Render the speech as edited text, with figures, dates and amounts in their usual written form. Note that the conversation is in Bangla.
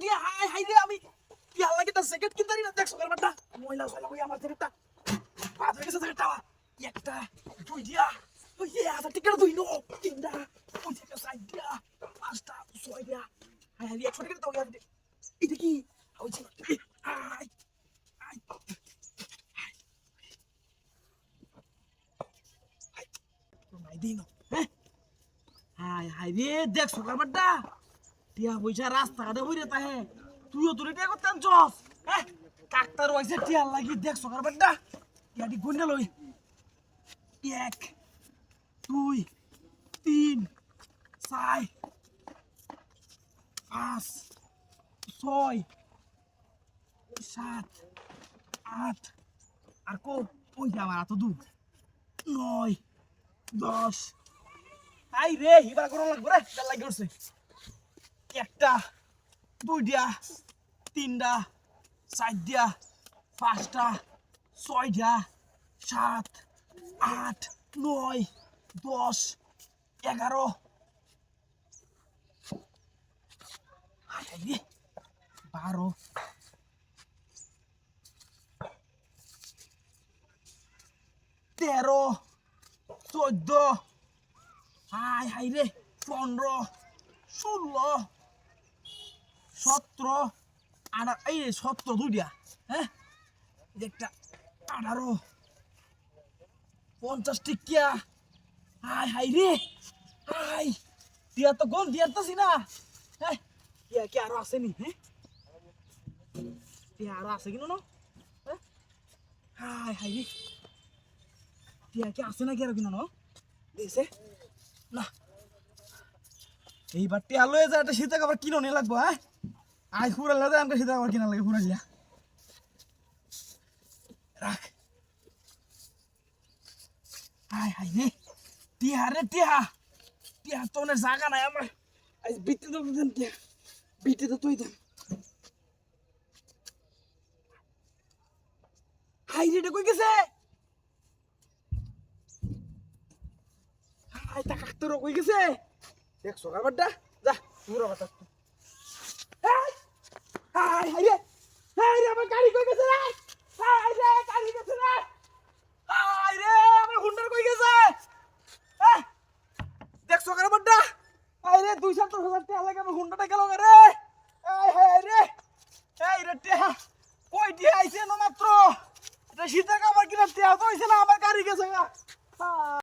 টিয়া হাই হাই রে আমি কি হাল লাগে তা সেকেন্ড কিনতারি না দেখছো কারবারটা মহিলা সয়লা কই আমার জ্যাকেটটা বাদ হয়ে গেছে জ্যাকেটটা একটা দুই দিয়া ওই হাজার টিকার দুই নো তিনটা ওই থেকে সাইড দিয়া পাঁচটা ছয় দিয়া হাই হাই 100 টাকা দাও এটা কি ওই যে হাই হাই নাই দিন হ্যাঁ হাই হাই রে দেখছো কারবারটা টিয়া পয়সা রাস্তাঘাটে হইরে তাহে তুইও তোরে টিয়া করতে আনছস হ্যাঁ ডাক্তার হইছে টিয়া লাগি দেখছো কারবারটা টিয়াটি গুন্ডা লই 1 2 3 4 5 6 7 8 আর কো ওই যে আমার এত দুধ 9 10 আই রে হিবা করা লাগবে রে ডাল লাগি করছে একটা দুইটা তিনটা চারটা পাঁচটা ছয়টা 7 8 9 10 11 12 13 14 হাই হাই রে 15 16 17 18 এই 17 দুইটা হ্যাঁ একটা 18 50 টিকিয়া হাই হাই রে হাই টিয়া তো গোল দিয়ারতাছি না হ্যাঁ টিয়া কি আরো আসেনি হ্যাঁ টিয়া আরো আছে কিনো না হ্যাঁ হাই হাই রে টিয়া কি আসে না কি আরো কিনো না দিছে না এইবার টিয়া লয়ে যা একটা শীতা কাপড় কিনো নিয়ে লাগবো হ্যাঁ আজ ফুরালে যায় আমাকে শীতা কাপড় কিনা লাগে ফুরালিয়া রাখ হাই হাই রে টিয়া তো অনেক জায়গা নাই আমার আজ বিতে তো দেন টিয়া বিতে তো তুই দেন হাই রে কই গেছে হাই তা কাকতর কই গেছে দেখছো কারবারটা যা পুরো কথা হাই হাই রে আমার গাড়ি কই গেছে রে হাই রে গাড়ি গেছে রে হাই রে আমার হুন্ডার কই গেছে দেখছো কারবারটা হাই রে 200,000 টাকা লাগে আমার হুন্ডাটা গেল রে হাই রে টিয়া কই টিয়া আইছে না মাত্র এটা শীতের কাপড় কিনা টিয়া তো হইছে না আমার গাড়ি গেছে